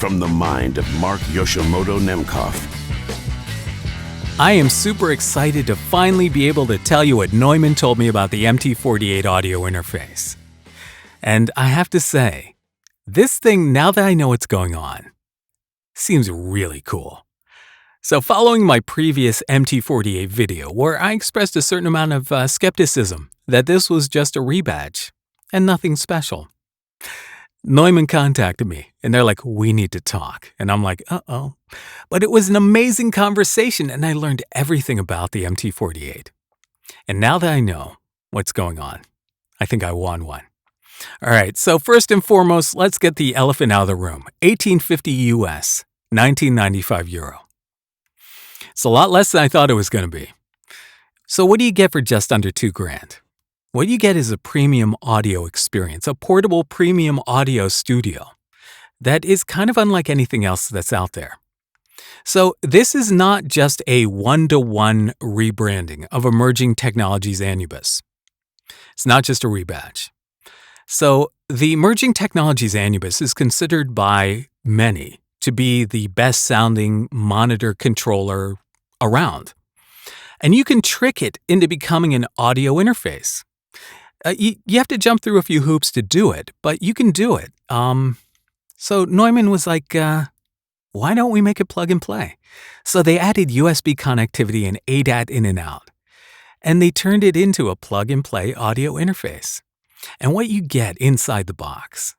From the mind of Mark Yoshimoto Nemkov. I am super excited to finally be able to tell you what Neumann told me about the MT-48 audio interface. And I have to say, this thing, now that I know what's going on, seems really cool. So following my previous MT-48 video, where I expressed a certain amount of skepticism that this was just a rebadge and nothing special, Neumann contacted me, and they're like, we need to talk. And I'm like, uh-oh. But it was an amazing conversation, and I learned everything about the MT-48. And now that I know what's going on, I think I won one. All right, so first and foremost, let's get the elephant out of the room. 1850 US, 1995 euro. It's a lot less than I thought it was going to be. So what do you get for just under $2,000? What you get is a premium audio experience, a portable premium audio studio that is kind of unlike anything else that's out there. So this is not just a one-to-one rebranding of Emerging Technologies Anubis. It's not just a rebadge. So the Emerging Technologies Anubis is considered by many to be the best-sounding monitor controller around. And you can trick it into becoming an audio interface. You have to jump through a few hoops to do it, but you can do it. So Neumann was like, why don't we make it plug and play? So they added USB connectivity and ADAT in and out, and they turned it into a plug and play audio interface. And what you get inside the box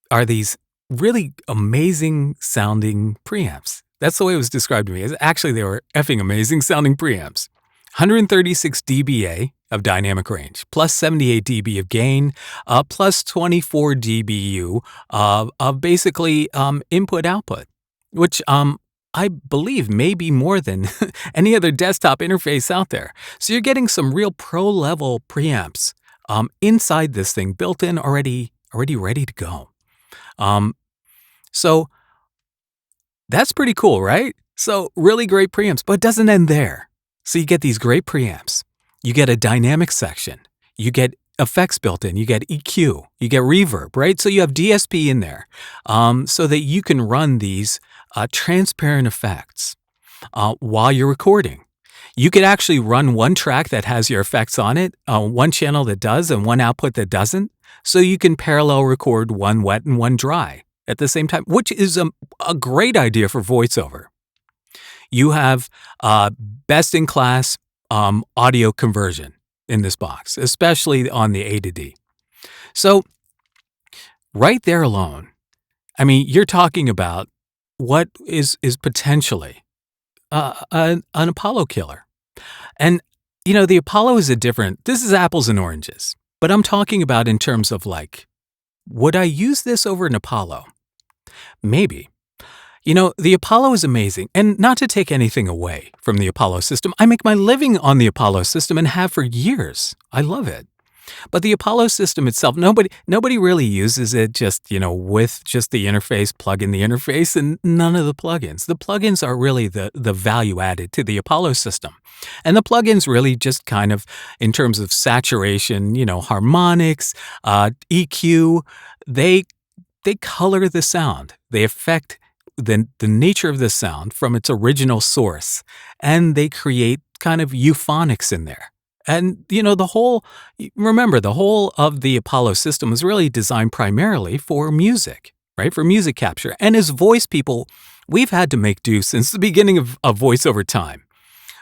are these really amazing sounding preamps. That's the way it was described to me. Actually, they were effing amazing sounding preamps. 136 dBA of dynamic range, plus 78 dB of gain, plus 24 dBu of basically input-output, which I believe may be more than any other desktop interface out there. So you're getting some real pro-level preamps inside this thing, built in, already ready to go. So that's pretty cool, right? So really great preamps, but it doesn't end there. So you get these great preamps. You get a dynamic section. You get effects built in. You get EQ. You get reverb, right? So you have DSP in there so that you can run these transparent effects while you're recording. You could actually run one track that has your effects on it, one channel that does and one output that doesn't. So you can parallel record one wet and one dry at the same time, which is a great idea for voiceover. You have best-in-class audio conversion in this box, especially on the A to D. So right there alone, I mean, you're talking about what is potentially an Apollo killer. And, you know, the Apollo is this is apples and oranges. But I'm talking about in terms of like, would I use this over an Apollo? Maybe. You know, the Apollo is amazing, and not to take anything away from the Apollo system, I make my living on the Apollo system and have for years. I love it. But the Apollo system itself, nobody really uses it just, you know, with just the interface, plug in the interface, and none of the plugins. The plugins are really the value added to the Apollo system. And the plugins really just kind of, in terms of saturation, you know, harmonics, EQ, they color the sound. They affect the nature of the sound from its original source, and they create kind of euphonics in there. And, you know, remember, the whole of the Apollo system was really designed primarily for music, right? For music capture. And as voice people, we've had to make do since the beginning of voiceover time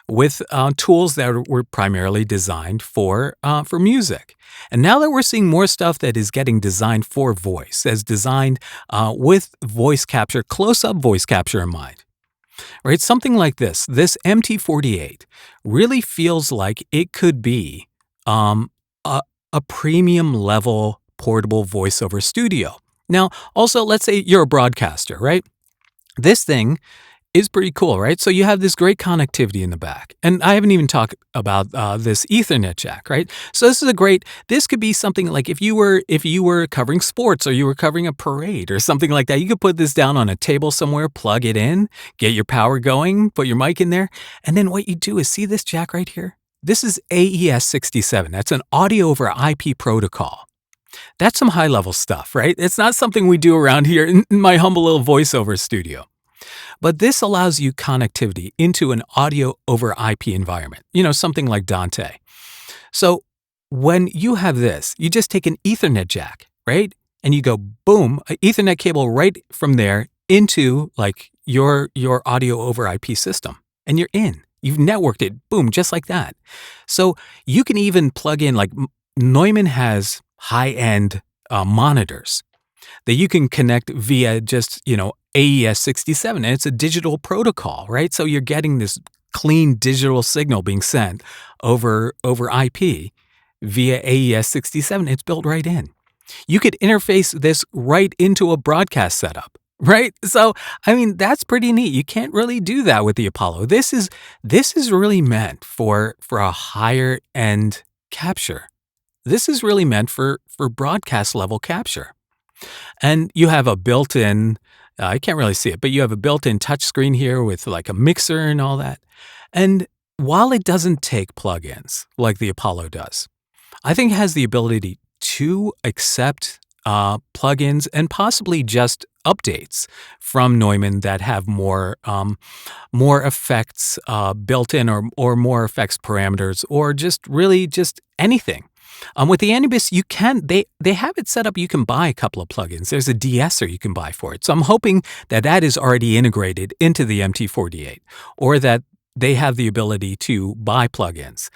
with tools that were primarily designed for music. And now that we're seeing more stuff that is getting designed for voice, as designed with voice capture, close-up voice capture in mind, right? Something like this MT-48 really feels like it could be a premium level portable voiceover studio. Now, also, let's say you're a broadcaster, right? This thing is pretty cool, right? So you have this great connectivity in the back. And I haven't even talked about this Ethernet jack, right? So this could be something like if you were covering sports or you were covering a parade or something like that, you could put this down on a table somewhere, plug it in, get your power going, put your mic in there. And then what you do is, see this jack right here? This is AES 67. That's an audio over IP protocol. That's some high-level stuff, right? It's not something we do around here in my humble little voiceover studio. But this allows you connectivity into an audio over IP environment, something like Dante. So when you have this, you just take an Ethernet jack, right? And you go boom, an Ethernet cable right from there into like your audio over IP system, and you're in. You've networked it, boom, just like that. So you can even plug in like Neumann has high-end monitors that you can connect via just, AES 67, and it's a digital protocol, right? So you're getting this clean digital signal being sent over IP via AES 67. It's built right in. You could interface this right into a broadcast setup, right? So, I mean, that's pretty neat. You can't really do that with the Apollo. This is really meant for a higher end capture. This is really meant for broadcast level capture. And you have a built-in, I can't really see it, but you have a built-in touchscreen here with like a mixer and all that. And while it doesn't take plugins like the Apollo does, I think it has the ability to accept plugins and possibly just updates from Neumann that have more effects built in, or more effects parameters, or just really just anything. With the Anubis, you can they have it set up. You can buy a couple of plugins. There's a de-esser you can buy for it. So I'm hoping that is already integrated into the MT-48, or that they have the ability to buy plugins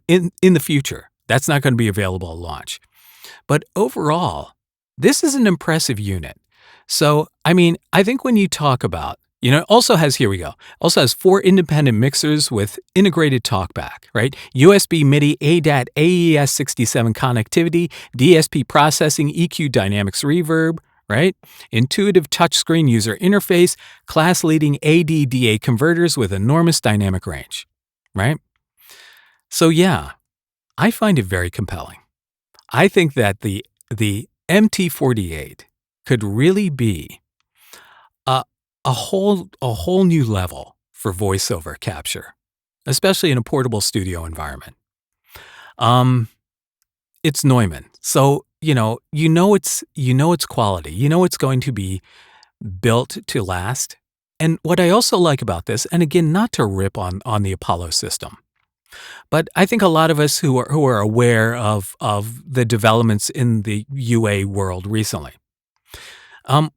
in the future. That's not going to be available at launch. But overall, this is an impressive unit. So, I mean, I think when you talk about, it also has, here we go, also has 4 independent mixers with integrated talkback, right? USB MIDI, ADAT, AES 67 connectivity, DSP processing, EQ dynamics reverb, right? Intuitive touchscreen user interface, class-leading AD-DA converters with enormous dynamic range, right? So yeah, I find it very compelling. I think that the MT-48 could really be a whole new level for voiceover capture, especially in a portable studio environment. It's Neumann, so it's quality. It's going to be built to last. And what I also like about this, and again, not to rip on the Apollo system, but I think a lot of us who are aware of the developments in the UA world recently,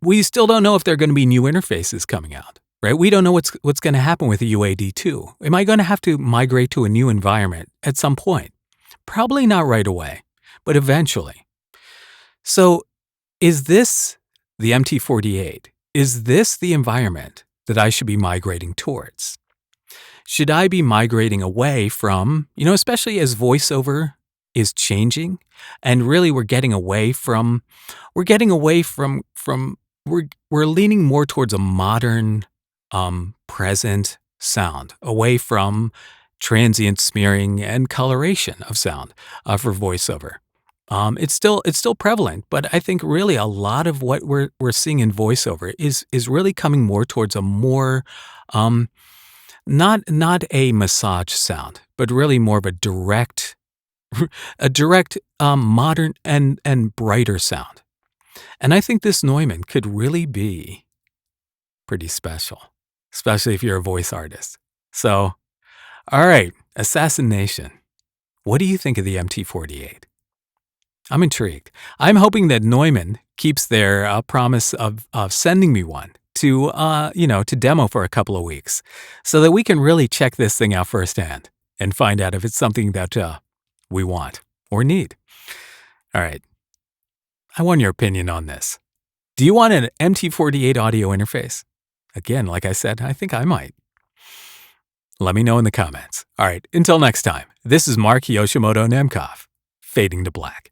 we still don't know if there are going to be new interfaces coming out, right? We don't know what's going to happen with the UAD2. Am I going to have to migrate to a new environment at some point? Probably not right away, but eventually. So is this the MT-48? Is this the environment that I should be migrating towards? Should I be migrating away from, especially as voiceover is changing, and really we're leaning more towards a modern, present sound, away from transient smearing and coloration of sound for voiceover. It's still prevalent, but I think really a lot of what we're seeing in voiceover is really coming more towards a more not a massage sound, but really more of a direct modern and brighter sound. And I think this Neumann could really be pretty special, especially if you're a voice artist. So, all right, Assassin Nation, what do you think of the MT-48? I'm intrigued. I'm hoping that Neumann keeps their promise of sending me one to demo for a couple of weeks, so that we can really check this thing out firsthand and find out if it's something that we want or need. All right. I want your opinion on this. Do you want an MT-48 audio interface? Again, like I said, I think I might. Let me know in the comments. All right, until next time, this is Mark Yoshimoto Nemkov, fading to black.